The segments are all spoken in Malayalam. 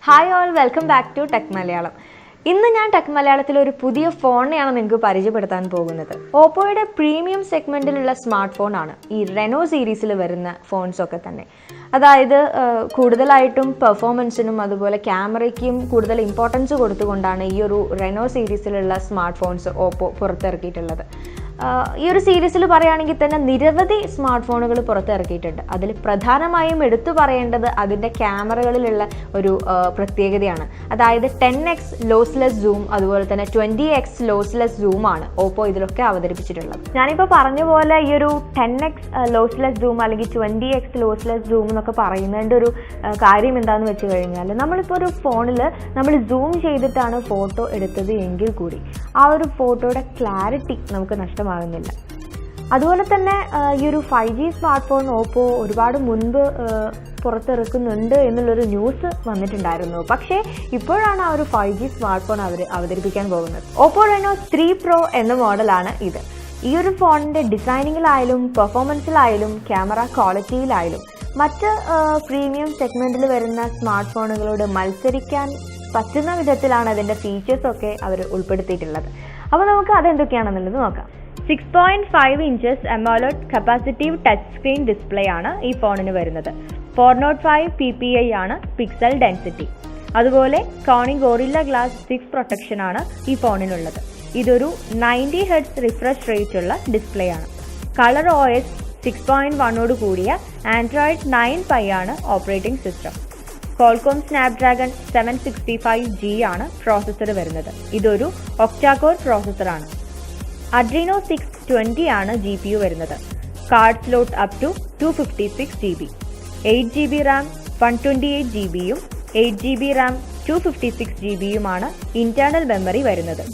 Hi all, welcome back to tech Malayalam. ഇന്ന് ഞാൻ ടെക് മലയാളത്തിൽ ഒരു പുതിയ ഫോണിനെയാണ് നിങ്ങൾക്ക് പരിചയപ്പെടുത്താൻ പോകുന്നത്. ഓപ്പോയുടെ പ്രീമിയം സെഗ്മെൻറ്റിലുള്ള സ്മാർട്ട് ഫോണാണ് ഈ റെനോ സീരീസിൽ വരുന്ന ഫോൺസൊക്കെ തന്നെ. അതായത് കൂടുതലായിട്ടും പെർഫോമൻസിനും അതുപോലെ ക്യാമറയ്ക്കും കൂടുതൽ ഇമ്പോർട്ടൻസ് കൊടുത്തുകൊണ്ടാണ് ഈ ഒരു റെനോ സീരീസിലുള്ള സ്മാർട്ട് ഫോൺസ് ഓപ്പോ പുറത്തിറക്കിയിട്ടുള്ളത്. ഈ ഒരു സീരീസിൽ പറയുകയാണെങ്കിൽ തന്നെ നിരവധി സ്മാർട്ട് ഫോണുകൾ പുറത്തിറക്കിയിട്ടുണ്ട്. അതിൽ പ്രധാനമായും എടുത്തു പറയേണ്ടത് അതിൻ്റെ ക്യാമറകളിലുള്ള ഒരു പ്രത്യേകതയാണ്. അതായത് 10x ലോസ്ലെസ് സൂം, അതുപോലെ തന്നെ 20x ലോസ്ലെസ് സൂമാണ് ഓപ്പോ ഇതിലൊക്കെ അവതരിപ്പിച്ചിട്ടുള്ളത്. ഞാനിപ്പോൾ പറഞ്ഞ പോലെ ഈ ഒരു 10x ലോസ്ലെസ് സൂം അല്ലെങ്കിൽ 20x ലോസ്ലെസ് സൂം എന്നൊക്കെ പറയുന്നതിൻ്റെ ഒരു കാര്യം എന്താണെന്ന് വെച്ച് കഴിഞ്ഞാൽ, നമ്മളിപ്പോൾ ഒരു ഫോണിൽ നമ്മൾ സൂം ചെയ്തിട്ടാണ് ഫോട്ടോ എടുത്തത് എങ്കിൽ കൂടി ആ ഒരു ഫോട്ടോയുടെ ക്ലാരിറ്റി നമുക്ക് നഷ്ടമാകുന്നില്ല. അതുപോലെ തന്നെ ഈ ഒരു 5G സ്മാർട്ട് ഫോൺ ഓപ്പോ ഒരുപാട് മുൻപ് പുറത്തിറക്കുന്നുണ്ട് എന്നുള്ളൊരു ന്യൂസ് വന്നിട്ടുണ്ടായിരുന്നു. പക്ഷേ ഇപ്പോഴാണ് ആ ഒരു 5G സ്മാർട്ട് ഫോൺ അവതരിപ്പിക്കാൻ പോകുന്നത്. ഓപ്പോ റെനോ 3 Pro എന്ന മോഡലാണ് ഇത്. ഈ ഒരു ഫോണിൻ്റെ ഡിസൈനിങ്ങിലായാലും പെർഫോമൻസിലായാലും ക്യാമറ ക്വാളിറ്റിയിലായാലും മറ്റ് പ്രീമിയം സെഗ്മെൻറ്റിൽ വരുന്ന സ്മാർട്ട് ഫോണുകളോട് മത്സരിക്കാൻ പറ്റുന്ന വിധത്തിലാണ് അതിൻ്റെ ഫീച്ചേഴ്സൊക്കെ അവർ ഉൾപ്പെടുത്തിയിട്ടുള്ളത്. അപ്പോൾ നമുക്ക് അതെന്തൊക്കെയാണെന്നുള്ളത് നോക്കാം. 6.5 inches AMOLED capacitive touch screen display ആണ് ഈ ഫോണിന് വരുന്നത്. 405 ppi ആണ് പിക്സൽ ഡെൻസിറ്റി. അതുപോലെ കോണിംഗ് ഗോറില്ല ഗ്ലാസ് 6 പ്രൊട്ടക്ഷൻ ആണ് ഈ ഫോണിനുള്ളത്. ഇതൊരു 90 Hz റിഫ്രഷ് റേറ്റ് ഉള്ള ഡിസ്പ്ലേ ആണ്. കളർ OS 6.1 കൂടിയ ആൻഡ്രോയിഡ് 9 Pie ആണ് operating system. Qualcomm Snapdragon 765G ആണ് പ്രോസസ്സർ വരുന്നത്. ഇതൊരു ഒക്ടാകോർ പ്രോസസ്സറാണ്. Adreno 620 ആണ് GPU വരുന്നത്. Card slot up to 256 GB. 8 GB RAM 128 GBയും 8 GB റാം 256 GBയുമാണ് ഇന്റേണൽ മെമ്മറി വരുന്നത്.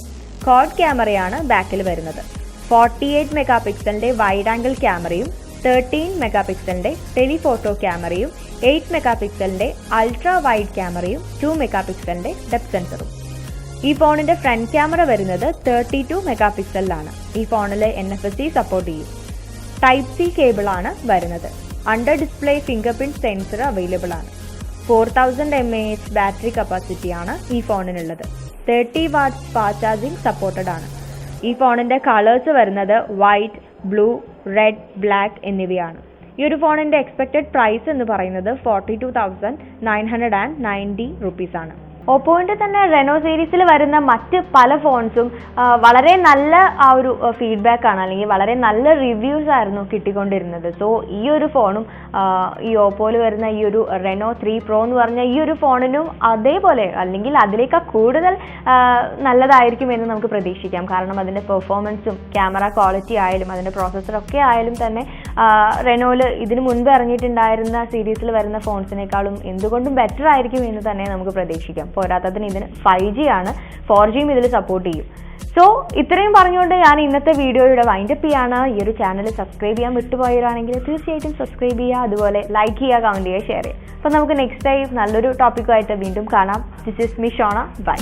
ക്വാഡ് ക്യാമറയാണ് ബാക്കിൽ വരുന്നത്. 48 മെഗാ പിക്സലിൻ്റെ വൈഡ് ആംഗിൾ ക്യാമറയും 13 മെഗാ പിക്സലിൻ്റെ ടെലിഫോട്ടോ ക്യാമറയും 8 മെഗാ പിക്സലിൻ്റെ അൾട്രാ വൈഡ് ക്യാമറയും 2 മെഗാ പിക്സലിൻ്റെ ഡെപ്ത് സെൻസറും. ഈ ഫോണിൻ്റെ ഫ്രണ്ട് ക്യാമറ വരുന്നത് 32 മെഗാ പിക്സലിലാണ്. ഈ ഫോണിൽ NFC സപ്പോർട്ട് ചെയ്യും. ടൈപ്പ് C കേബിളാണ് വരുന്നത്. Under display finger print sensor available ആണ്. 4000 mAh ബാറ്ററി കപ്പാസിറ്റിയാണ് ഈ ഫോണിനുള്ളത്. 30 വാട്ട്സ് ഫാസ്റ്റ് ചാർജിങ് സപ്പോർട്ടഡ് ആണ്. ഈ ഫോണിൻ്റെ കളേഴ്സ് വരുന്നത് വൈറ്റ്, ബ്ലൂ, റെഡ്, ബ്ലാക്ക് എന്നിവയാണ്. ഈ ഒരു ഫോണിൻ്റെ എക്സ്പെക്റ്റഡ് പ്രൈസ് എന്ന് പറയുന്നത് 42,990 റുപ്പീസാണ്. ഓപ്പോൻ്റെ തന്നെ റെനോ സീരീസിൽ വരുന്ന മറ്റ് പല ഫോൺസും വളരെ നല്ല ആ ഒരു ഫീഡ്ബാക്കാണ്, അല്ലെങ്കിൽ വളരെ നല്ല റിവ്യൂസ് ആയിരുന്നു കിട്ടിക്കൊണ്ടിരുന്നത്. സോ ഈ ഒരു ഫോണും ഈ ഓപ്പോയിൽ വരുന്ന ഈ ഒരു റെനോ 3 Pro എന്ന് പറഞ്ഞ ഈ ഒരു ഫോണിനും അതേപോലെ അല്ലെങ്കിൽ അതിലേക്കാൾ കൂടുതൽ നല്ലതായിരിക്കും എന്ന് നമുക്ക് പ്രതീക്ഷിക്കാം. കാരണം അതിൻ്റെ പെർഫോമൻസും ക്യാമറ ക്വാളിറ്റി ആയാലും അതിൻ്റെ പ്രോസസ്സറൊക്കെ ആയാലും തന്നെ റെനോയിൽ ഇതിന് മുൻപ് ഇറങ്ങിയിട്ടുണ്ടായിരുന്ന സീരീസിൽ വരുന്ന ഫോൺസിനേക്കാളും എന്തുകൊണ്ടും ബെറ്റർ ആയിരിക്കും എന്ന് തന്നെ നമുക്ക് പ്രതീക്ഷിക്കാം. പോരാത്തതിന് ഇതിന് 5G ആണ്, 4Gയും ഇതിൽ സപ്പോർട്ട് ചെയ്യും. സോ ഇത്രയും പറഞ്ഞുകൊണ്ട് ഞാൻ ഇന്നത്തെ വീഡിയോയുടെ വൈൻഡപ്പ് ചെയ്യാണ്. ഈ ഒരു ചാനൽ സബ്സ്ക്രൈബ് ചെയ്യാൻ വിട്ടുപോയവരാണെങ്കിൽ തീർച്ചയായിട്ടും സബ്സ്ക്രൈബ് ചെയ്യുക, അതുപോലെ ലൈക്ക് ചെയ്യുക, കമൻറ്റ് ചെയ്യുക, ഷെയർ ചെയ്യുക. അപ്പോൾ നമുക്ക് നെക്സ്റ്റ് ടൈം നല്ലൊരു ടോപ്പിക്കുമായിട്ട് വീണ്ടും കാണാം. This is me Shona. By.